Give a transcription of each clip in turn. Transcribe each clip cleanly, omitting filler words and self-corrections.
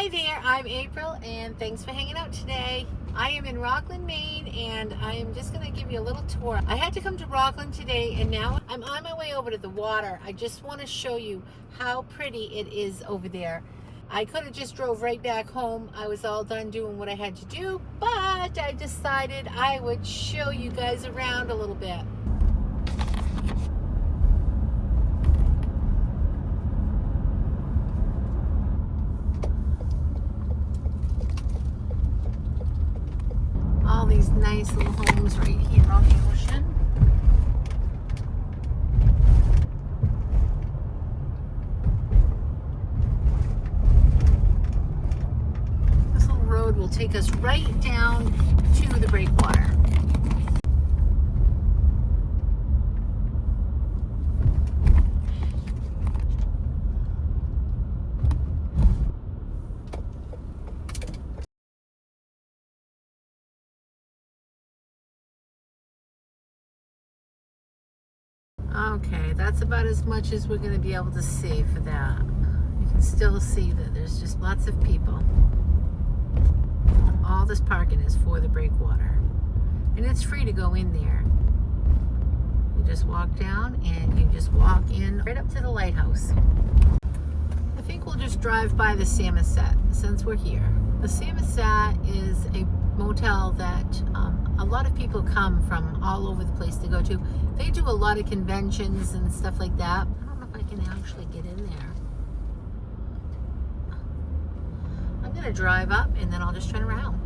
Hi there, I'm April, and thanks for hanging out today. I am in Rockland, Maine, and I am just going to give you a little tour. I had to come to Rockland today, and now I'm on my way over to the water. I just want to show you how pretty it is over there. I could have just drove right back home. I was all done doing what I had to do, but I decided I would show you guys around a little bit. All these nice little homes right here on the ocean. This little road will take us right down to the breakwater. Okay, that's about as much as we're going to be able to see for that. You can still see that there's just lots of people. All this parking is for the breakwater. And it's free to go in there. You just walk down and you just walk in right up to the lighthouse. I think we'll just drive by the Samoset since we're here. The Samoset is a motel that a lot of people come from all over the place to go to. They do a lot of conventions and stuff like that. I don't know if I can actually get in there. I'm going to drive up and then I'll just turn around.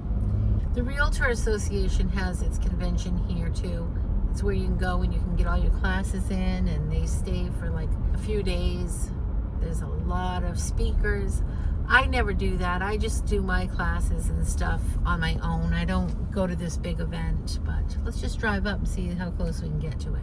The Realtor Association has its convention here too. It's where you can go and you can get all your classes in, and they stay for like a few days. There's a lot of speakers. I never do that. I just do my classes and stuff on my own. I don't go to this big event, but let's just drive up and see how close we can get to it.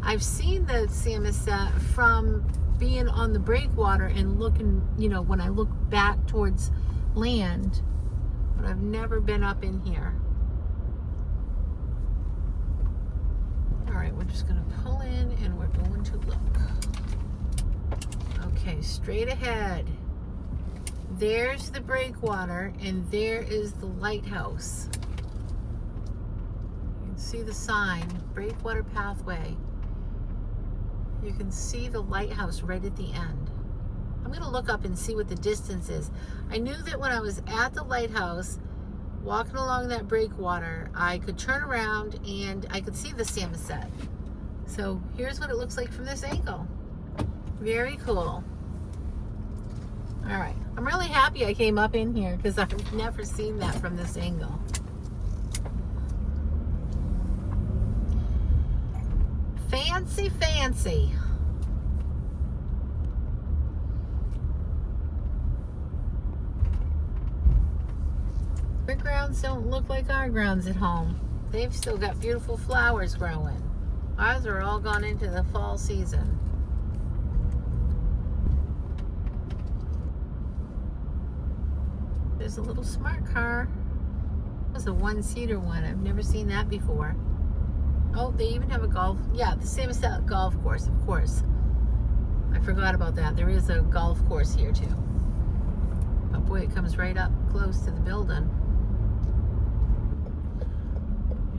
I've seen the Samoset from being on the breakwater and looking, you know, when I look back towards land, but I've never been up in here. All right, we're just gonna pull in and we're going to look. Okay, straight ahead. There's the breakwater and there is the lighthouse. You can see the sign, Breakwater Pathway. You can see the lighthouse right at the end. I'm gonna look up and see what the distance is. I knew that when I was at the lighthouse, walking along that breakwater, I could turn around and I could see the Samoset. So here's what it looks like from this angle. Very cool. All right, I'm really happy I came up in here because I've never seen that from this angle. Fancy, fancy. Our grounds don't look like our grounds at home. They've still got beautiful flowers growing. Ours are all gone into the fall season. There's a little smart car. It's a one-seater one. I've never seen that before. Oh, they even have a golf. Yeah, the same as that golf course, of course. I forgot about that. There is a golf course here too. But boy, it comes right up close to the building.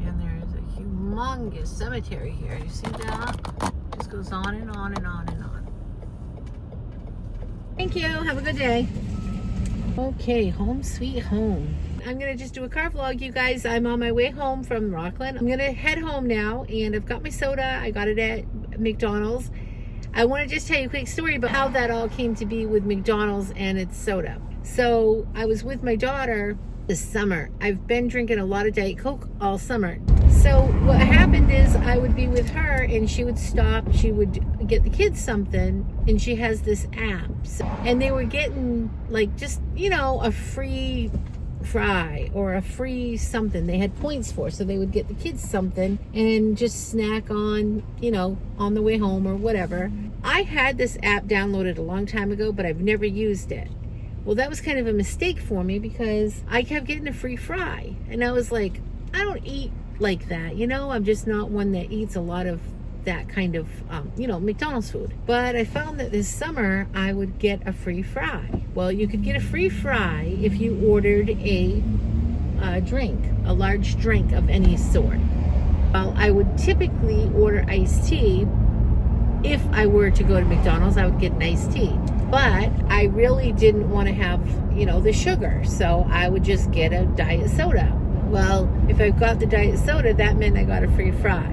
And there is a humongous cemetery here. You see that? It just goes on and on and on and on. Thank you. Have a good day. Okay, home sweet home. I'm gonna just do a car vlog, you guys. I'm on my way home from Rockland. I'm gonna head home now, and I've got my soda. I got it at McDonald's. I want to just tell you a quick story about how that all came to be with McDonald's and its soda. So I was with my daughter this summer. I've been drinking a lot of Diet Coke all summer. So what happened is I would be with her and she would stop, she would get the kids something, and she has this app. And they were getting like just, you know, a free fry or a free something they had points for, so they would get the kids something and just snack on, you know, on the way home or whatever. I had this app downloaded a long time ago, but I've never used it. Well, that was kind of a mistake for me because I kept getting a free fry, and I was like, I don't eat like that, you know. I'm just not one that eats a lot of that kind of, McDonald's food. But I found that this summer I would get a free fry. Well, you could get a free fry if you ordered a drink, a large drink of any sort. Well, I would typically order iced tea. If I were to go to McDonald's, I would get an iced tea. But I really didn't want to have, the sugar. So I would just get a diet soda. Well, if I got the diet soda, that meant I got a free fry.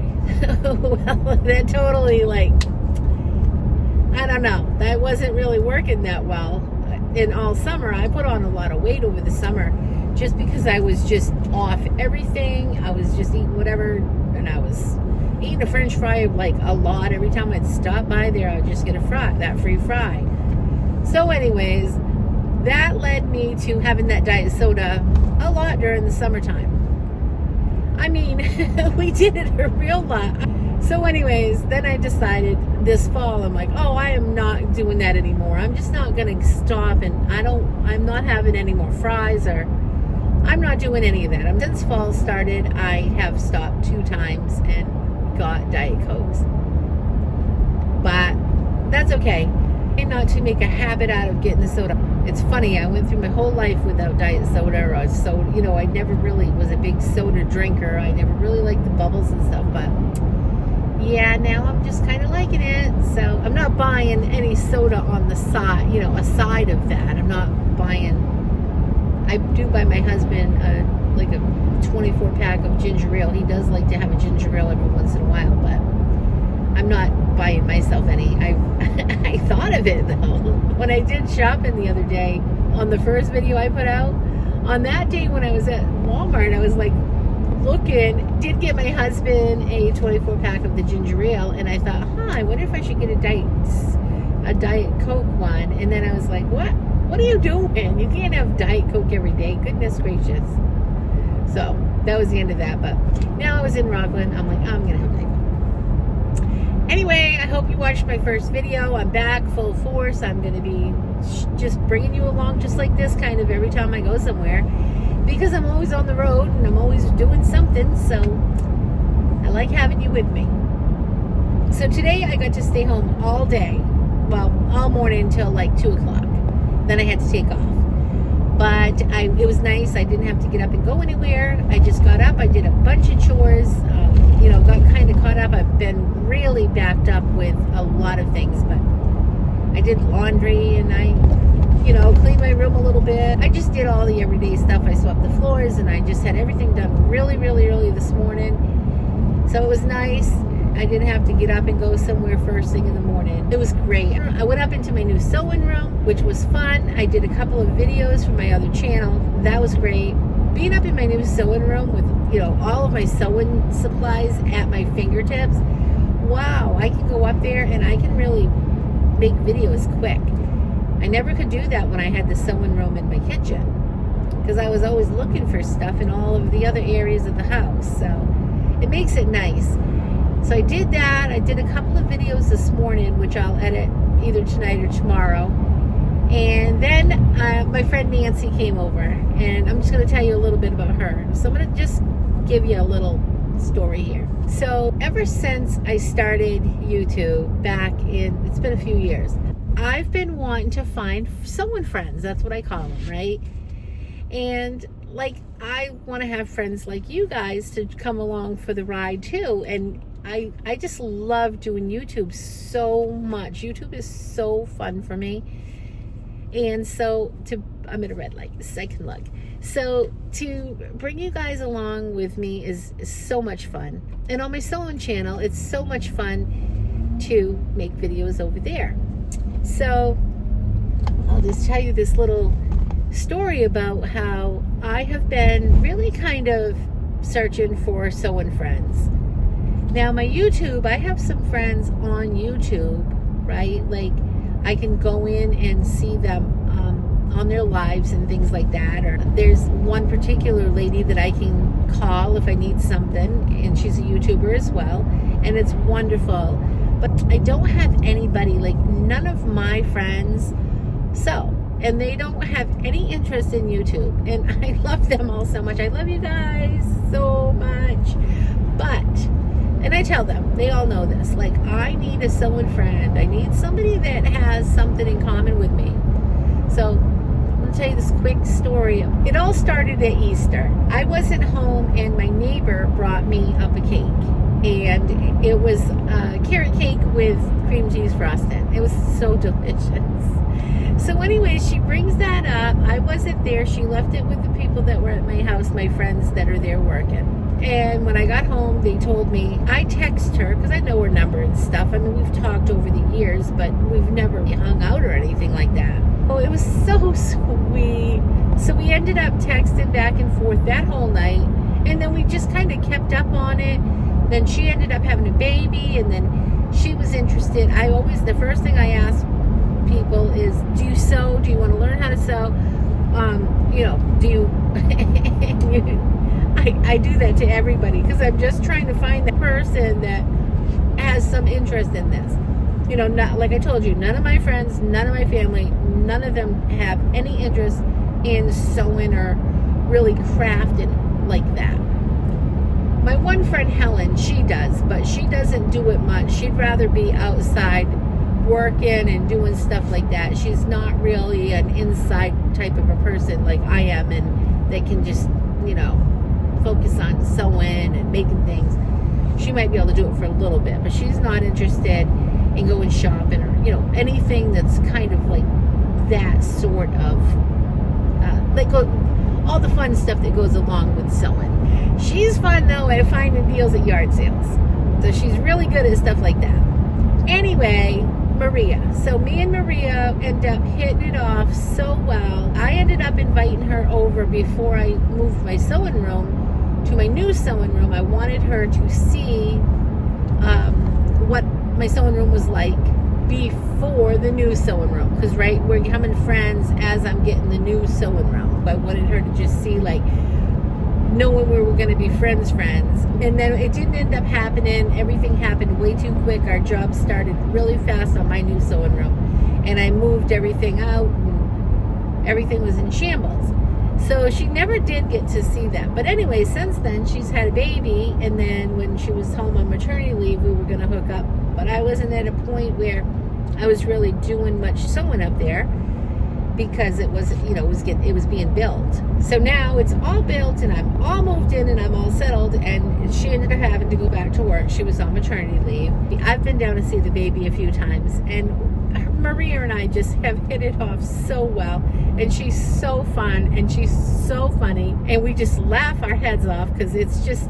Well, that totally, I don't know. That wasn't really working that well. In all summer, I put on a lot of weight over the summer just because I was just off everything. I was just eating whatever, and I was eating a French fry a lot. Every time I'd stop by there, I would just get that free fry. So anyways, that led me to having that diet soda a lot during the summertime. I mean, we did it a real lot. So anyways, then I decided this fall, I'm like, I am not doing that anymore. I'm just not going to stop, and I'm not having any more fries, or I'm not doing any of that. Since fall started, I have stopped 2 times and got Diet Cokes. But that's okay. Not to make a habit out of getting the soda. It's funny, I went through my whole life without diet soda or soda. I never really was a big soda drinker. I never really liked the bubbles and stuff, but yeah, now I'm just kind of liking it. So I'm not buying any soda on the side, aside of that. I'm not buying. I do buy my husband a 24 pack of ginger ale. He does like to have a ginger ale every once in a while, but I'm not buying myself any. I thought of it though when I did shopping the other day on the first video I put out. On that day when I was at Walmart, I was did get my husband a 24 pack of the ginger ale, and I thought, I wonder if I should get a Diet Coke one. And then I was like, what are you doing? You can't have Diet Coke every day. Goodness gracious. So that was the end of that. But now I was in Rockland. I'm like, I'm gonna have Diet Coke. Anyway, I hope you watched my first video. I'm back full force. I'm going to be just bringing you along just like this kind of every time I go somewhere, because I'm always on the road and I'm always doing something, so I like having you with me. So today I got to stay home all day, well, all morning until 2 o'clock. Then I had to take off. But it was nice. I didn't have to get up and go anywhere. I just got up. I did a bunch of chores. Got kind of caught up. I've been really backed up with a lot of things. But I did laundry, and I, cleaned my room a little bit. I just did all the everyday stuff. I swept the floors, and I just had everything done really, really early this morning. So it was nice. I didn't have to get up and go somewhere first thing in the morning. It was great. I went up into my new sewing room, which was fun. I did a couple of videos from my other channel. That was great. Being up in my new sewing room with, all of my sewing supplies at my fingertips. Wow, I can go up there and I can really make videos quick. I never could do that when I had the sewing room in my kitchen, because I was always looking for stuff in all of the other areas of the house. So it makes it nice. So I did that. I did a couple of videos this morning, which I'll edit either tonight or tomorrow. And then my friend Nancy came over, and I'm just going to tell you a little bit about her. So I'm going to just give you a little story here. So ever since I started YouTube it's been a few years, I've been wanting to find sewing friends. That's what I call them, right? And I want to have friends like you guys to come along for the ride too. And I just love doing YouTube so much. YouTube is so fun for me. And so I'm at a red light, second look. So to bring you guys along with me is so much fun. And on my sewing channel, it's so much fun to make videos over there. So I'll just tell you this little story about how I have been really kind of searching for sewing friends. Now my YouTube, I have some friends on YouTube, right? I can go in and see them on their lives and things like that. Or there's one particular lady that I can call if I need something, and she's a YouTuber as well, and it's wonderful. But I don't have anybody, none of my friends sew, and they don't have any interest in YouTube, and I love them all so much. I love you guys so much. But and I tell them, they all know this, like, I need a sewing friend. I need somebody that has something in common with me. So I'm going to tell you this quick story. It all started at Easter. I wasn't home, and my neighbor brought me up a cake. And it was a carrot cake with cream cheese frosting. It was so delicious. So anyway, she brings that up. I wasn't there. She left it with the people that were at my house, my friends that are there working. And when I got home, they told me, I text her, because I know her number and stuff. I mean, we've talked over the years, but we've never hung out or anything like that. Oh, it was so sweet. So we ended up texting back and forth that whole night. And then we just kind of kept up on it. Then she ended up having a baby, and then she was interested. The first thing I ask people is, do you sew? Do you want to learn how to sew? Do you... I do that to everybody, because I'm just trying to find the person that has some interest in this. Not like I told you, none of my friends, none of my family, none of them have any interest in sewing or really crafting like that. My one friend, Helen, she does, but she doesn't do it much. She'd rather be outside working and doing stuff like that. She's not really an inside type of a person like I am, and that can just, focus on sewing and making things. She might be able to do it for a little bit, but she's not interested in going shopping or, anything that's kind of like that sort of, all the fun stuff that goes along with sewing. She's fun, though, at finding deals at yard sales. So she's really good at stuff like that. Anyway, Maria. So me and Maria end up hitting it off so well. I ended up inviting her over before I moved my sewing room to my new sewing room. I wanted her to see what my sewing room was like before the new sewing room, because we're becoming friends as I'm getting the new sewing room. I wanted her to just see, like, knowing we were going to be friends. And then it didn't end up happening. Everything happened way too quick. Our job started really fast on my new sewing room, and I moved everything out, and everything was in shambles. So she never did get to see that. But anyway, since then, she's had a baby, and then when she was home on maternity leave, we were going to hook up. But I wasn't at a point where I was really doing much sewing up there, because it was, it was being built. So now it's all built, and I'm all moved in, and I'm all settled, and she ended up having to go back to work. She was on maternity leave. I've been down to see the baby a few times, and Maria and I just have hit it off so well, and she's so fun, and she's so funny, and we just laugh our heads off, because it's just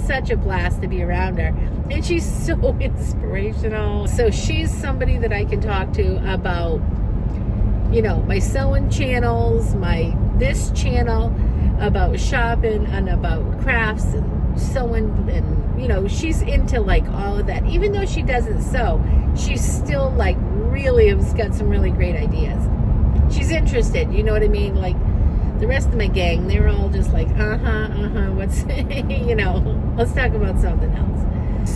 such a blast to be around her, and she's so inspirational. So she's somebody that I can talk to about, my sewing channels, this channel, about shopping and about crafts and sewing, and she's into like all of that. Even though she doesn't sew, she's still like really has got some really great ideas. She's interested, you know what I mean? Like the rest of my gang, they're all just like, what's let's talk about something else.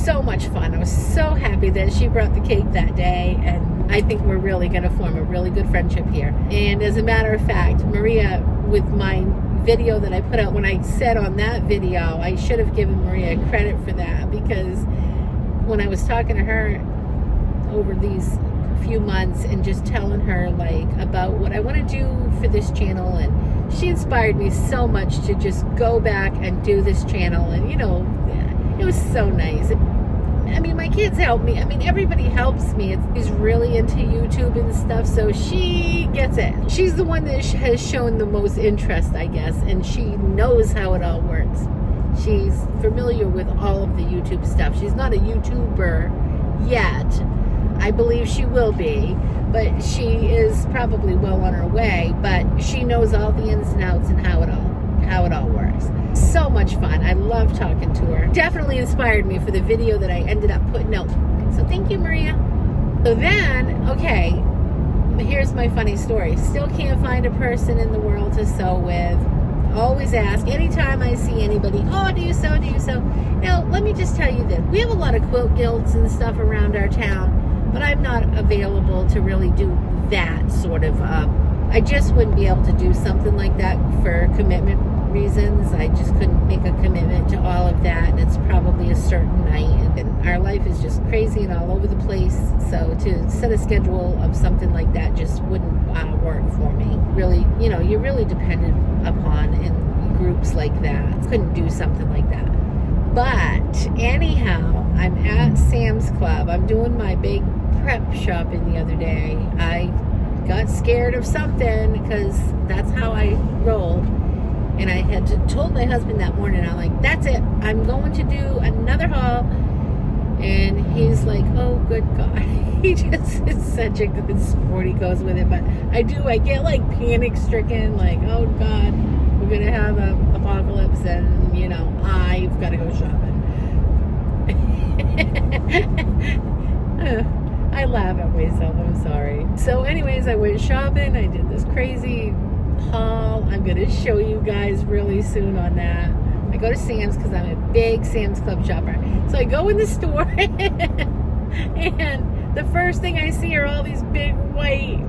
So much fun. I was so happy that she brought the cake that day, and I think we're really going to form a really good friendship here. And as a matter of fact, Maria, with my video that I put out, when I said on that video, I should have given Maria credit for that, because when I was talking to her over these few months and just telling her like about what I want to do for this channel, and she inspired me so much to just go back and do this channel, and it was so nice. I mean, my kids help me. I mean, everybody helps me. She's really into YouTube and stuff, so she gets it. She's the one that has shown the most interest, I guess, and she knows how it all works. She's familiar with all of the YouTube stuff. She's not a YouTuber yet. I believe she will be, but she is probably well on her way, but she knows all the ins and outs and how it all works. So much fun. I love talking to her. Definitely inspired me for the video that I ended up putting out. So thank you, Maria. So then, okay, here's my funny story. Still can't find a person in the world to sew with. Always ask, anytime I see anybody, oh, do you sew? Now, let me just tell you this. We have a lot of quilt guilds and stuff around our town, but I'm not available to really do that sort of, I just wouldn't be able to do something like that for commitment reasons. I just couldn't make a commitment to all of that, and it's probably a certain night, and our life is just crazy and all over the place. So to set a schedule of something like that just wouldn't work for me. Really, you're really dependent upon in groups like that. Couldn't do something like that. But anyhow, I'm at Sam's Club. I'm doing my big prep shopping the other day. I got scared of something because that's how I roll. And I had told my husband that morning, I'm like, that's it. I'm going to do another haul. And he's like, oh, good God. He just is such a good sport. He goes with it. But I get like panic stricken, like, oh God, we're going to have an apocalypse and, I've got to go shopping. I laugh at myself. I'm sorry. So anyways, I went shopping. I did this crazy haul. I'm going to show you guys really soon on that. I go to Sam's because I'm a big Sam's Club shopper. So I go in the store and the first thing I see are all these big white,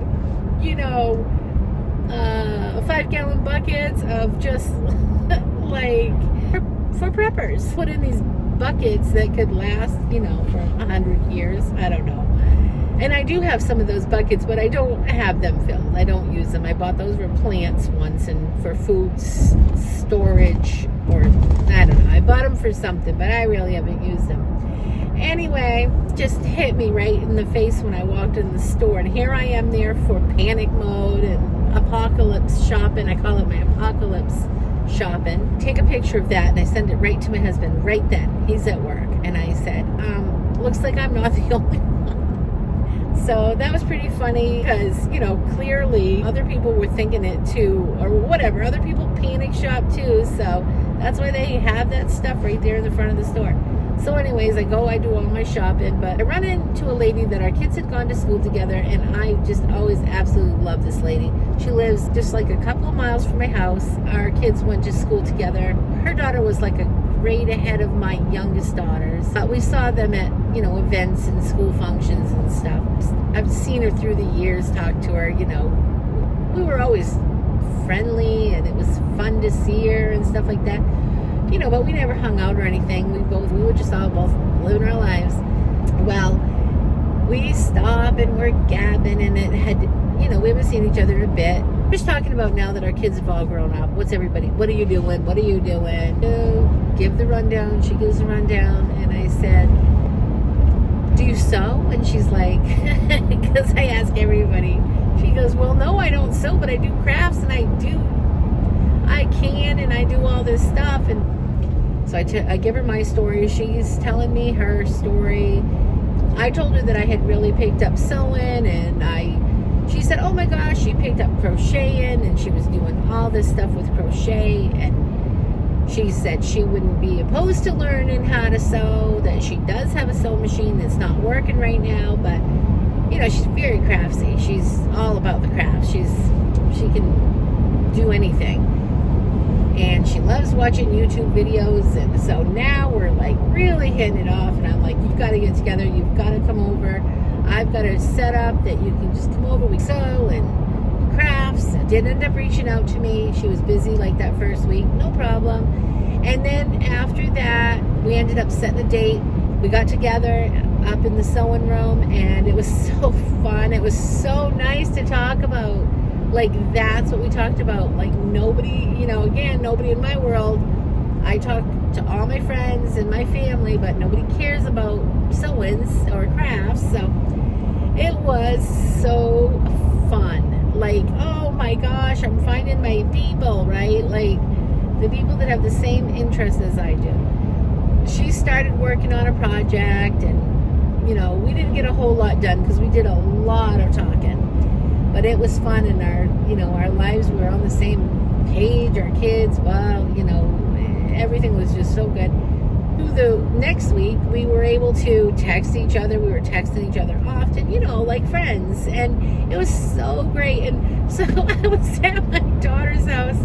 5-gallon buckets of just like for preppers. Put in these buckets that could last, for 100 years. I don't know. And I do have some of those buckets, but I don't have them filled. I don't use them. I bought those for plants once and for food storage, or I don't know. I bought them for something, but I really haven't used them. Anyway, just hit me right in the face when I walked in the store. And here I am there for panic mode and apocalypse shopping. I call it my apocalypse shopping. Take a picture of that, and I send it right to my husband right then. He's at work. And I said, looks like I'm not the only one. So that was pretty funny because, clearly other people were thinking it too, or whatever. Other people panic shop too. So that's why they have that stuff right there in the front of the store. So anyways, I do all my shopping, but I run into a lady that our kids had gone to school together, and I just always absolutely love this lady. She lives just like a couple of miles from my house. Our kids went to school together. Her daughter was like a grade ahead of my youngest daughters. But we saw them at, events and school functions and stuff. I've seen her through the years, talked to her, we were always friendly, and it was fun to see her and stuff like that. But we never hung out or anything. We were just all both living our lives. Well, we stop and we're gabbing, and it had, we haven't seen each other in a bit. We're just talking about now that our kids have all grown up. What are you doing? What are you doing? Give the rundown. She gives the rundown, and I said, do you sew? And she's like, because I ask everybody. She goes, well, no, I don't sew, but I do crafts, and I can, and I do all this stuff. And so I give her my story. She's telling me her story. I told her that I had really picked up sewing, and she said, oh my gosh, she picked up crocheting, and she was doing all this stuff with crochet, and she said she wouldn't be opposed to learning how to sew, that she does have a sewing machine that's not working right now, but she's very craftsy. She's all about the craft. She can do anything. And she loves watching YouTube videos, and so now we're like really hitting it off, and I'm like, you've got to get together, you've got to come over. I've got a setup that you can just come over, we sew and crafts. Did end up reaching out to me. She was busy like that first week, no problem. And then after that, we ended up setting a date. We got together up in the sewing room, and it was so fun. It was so nice to talk about. Like, that's what we talked about. Like, nobody, again, nobody in my world. I talk to all my friends and my family, but nobody cares about sewings or crafts. So it was so fun. Like, oh my gosh, I'm finding my people, right? Like, the people that have the same interests as I do. She started working on a project, and, we didn't get a whole lot done because we did a lot of talking. But it was fun, and our lives were on the same page. Our kids, everything was just so good. Through the next week, we were able to text each other. We were texting each other often, like friends. And it was so great. And so I was at my daughter's house,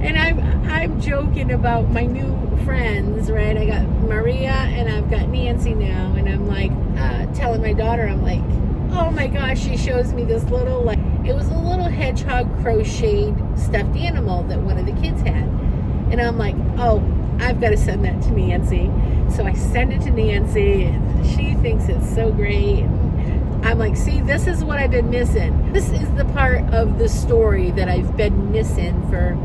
and I'm joking about my new friends, right? I got Maria, and I've got Nancy now. And I'm like, telling my daughter, I'm like, oh my gosh, she shows me this little, it was a little hedgehog crocheted stuffed animal that one of the kids had. And I'm like, oh, I've got to send that to Nancy. So I send it to Nancy, and she thinks it's so great. And I'm like, see, this is what I've been missing. This is the part of the story that I've been missing for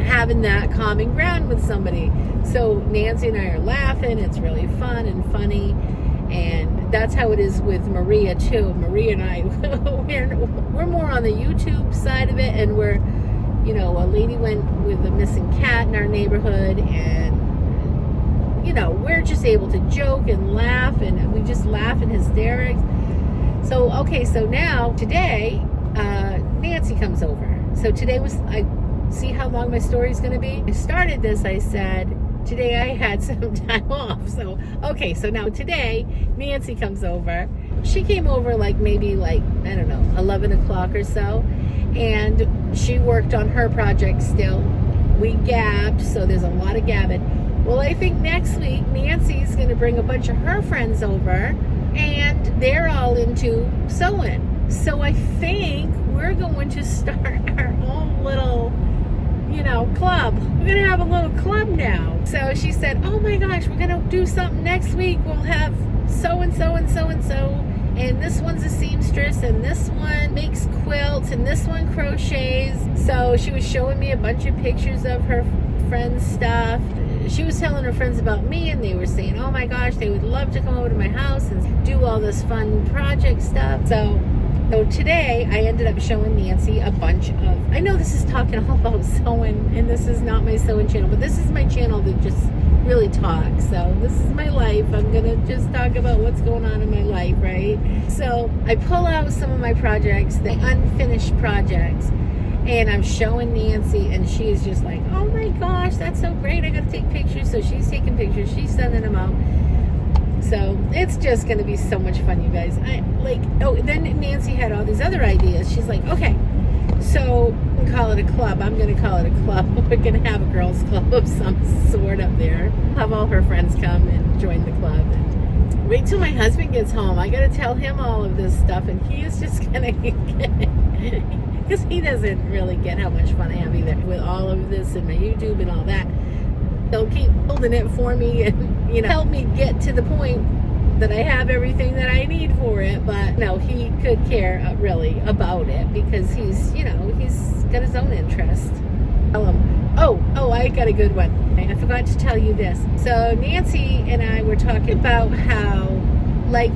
having that common ground with somebody. So Nancy and I are laughing. It's really fun and funny. And that's how it is with Maria too. Maria and I, we're more on the YouTube side of it, and we're, you know, a lady went with a missing cat in our neighborhood, and, you know, we're just able to joke and laugh, and we just laugh in hysterics. So, okay, so now, today, Nancy comes over. So today I see how long my story is going to be? I started this, I said, today I had some time off. So, okay, so now today, Nancy comes over. She came over maybe I don't know, 11 o'clock or so. And she worked on her project still. We gabbed, so there's a lot of gabbing. Well, I think next week, Nancy's going to bring a bunch of her friends over, and they're all into sewing. So I think we're going to start our own little, you know, club. We're going to have a little club now. So she said, oh my gosh, we're going to do something next week. We'll have so-and-so and so-and-so. And this one's a seamstress, and this one makes quilts, and this one crochets. So she was showing me a bunch of pictures of her friends' stuff. She was telling her friends about me, and they were saying, oh my gosh, they would love to come over to my house and do all this fun project stuff. So today I ended up showing Nancy a bunch of, I know this is talking all about sewing, and this is not my sewing channel, but this is my channel that just really talk. So this is my life. I'm gonna just talk about what's going on in my life, right? So I pull out some of my projects, the unfinished projects, and I'm showing Nancy, and she's just like, oh my gosh, that's so great, I gotta take pictures. So she's taking pictures, she's sending them out. So it's just gonna be so much fun, you guys. Then Nancy had all these other ideas. She's like, okay, so we call it a club. I'm going to call it a club. We're going to have a girls' club of some sort up there. Have all her friends come and join the club. And wait till my husband gets home. I got to tell him all of this stuff, and he is just going to get, because he doesn't really get how much fun I have either with all of this and my YouTube and all that. He'll keep holding it for me and, you know, help me get to the point that I have everything that I need for it. But no, he could care really about it, because he's, you know, he's got his own interest. Tell him, oh, I got a good one. I forgot to tell you this. So Nancy and I were talking about how,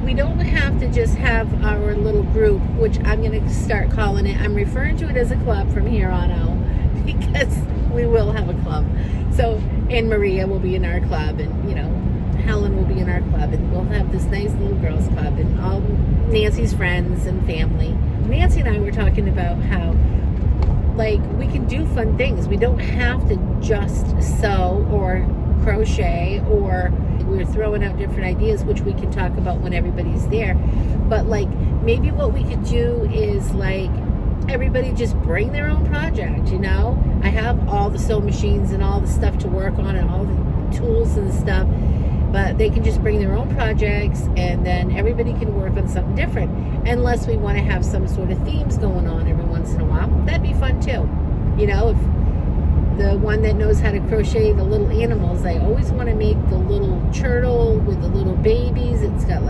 we don't have to just have our little group, which I'm going to start calling it. I'm referring to it as a club from here on out, because we will have a club. So, and Maria will be in our club, and, you know, Helen will be in our club, and we'll have this nice little girls club, and all Nancy's friends and family. Nancy and I were talking about how, we can do fun things. We don't have to just sew or crochet, or we're throwing out different ideas, which we can talk about when everybody's there. But maybe what we could do is everybody just bring their own project, you know? I have all the sewing machines and all the stuff to work on and all the tools and stuff, but they can just bring their own projects, and then everybody can work on something different. Unless we want to have some sort of themes going on every once in a while, that'd be fun too. You know, if the one that knows how to crochet the little animals, I always want to make the little turtle with the little babies. It's got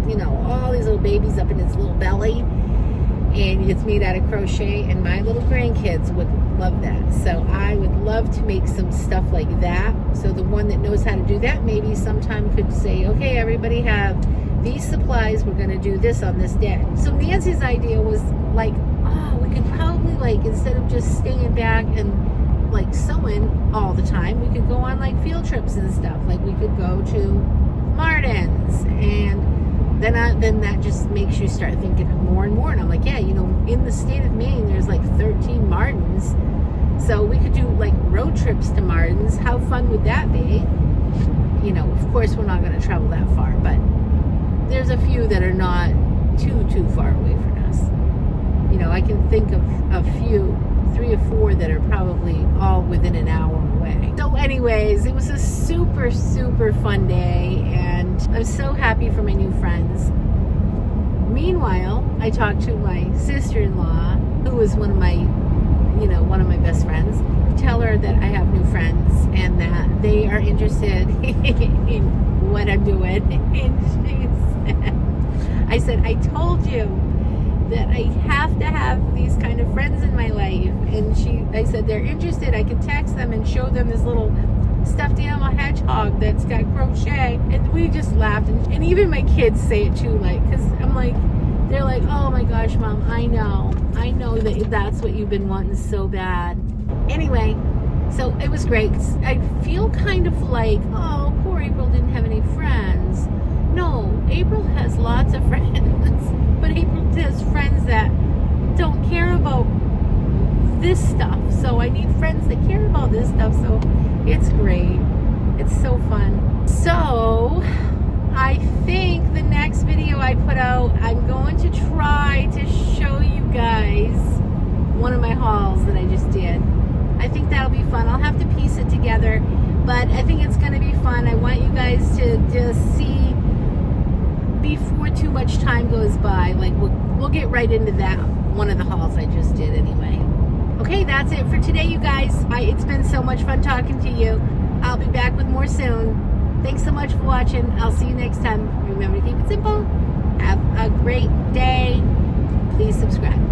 you know, all these little babies up in its little belly, and it's made out of crochet, and my little grandkids would love that. So I would love to make some stuff like that. So the one that knows how to do that maybe sometime could say, okay, everybody have these supplies, we're going to do this on this day. So Nancy's idea was we could probably instead of just staying back and sewing all the time, we could go on field trips and stuff. We could go to Martin's, and then that just makes you start thinking more and more. And I'm like, yeah, you know, in the state of Maine, there's 13 Martins. So we could do road trips to Martin's. How fun would that be? You know, of course, we're not going to travel that far, but there's a few that are not too far away from us. You know, I can think of a few, 3 or 4 that are probably all within an hour away. So anyways, it was a super, super fun day, and I'm so happy for my new friends. Meanwhile, I talked to my sister-in-law, who was one of my one of my best friends, tell her that I have new friends and that they are interested in what I'm doing. And I said, I told you that I have to have these kind of friends in my life. And I said, they're interested. I can text them and show them this little stuffed animal hedgehog that's got crochet. And we just laughed. And even my kids say it too, because I'm like, they're like, oh my gosh, Mom, I know that that's what you've been wanting so bad. Anyway, so it was great. I feel kind of like, oh, poor April didn't have any friends. No, April has lots of friends, but April has friends that don't care about this stuff. So I need friends that care about this stuff. So it's great. It's so fun. So I think the next video I put out, I'm going to try to show you guys one of my hauls that I just did. I think that'll be fun. I'll have to piece it together, but I think it's going to be fun. I want you guys to just see before too much time goes by. We'll get right into that, one of the hauls I just did anyway. Okay, that's it for today, you guys. It's been so much fun talking to you. I'll be back with more soon. Thanks so much for watching. I'll see you next time. Remember to keep it simple. Have a great day. Please subscribe.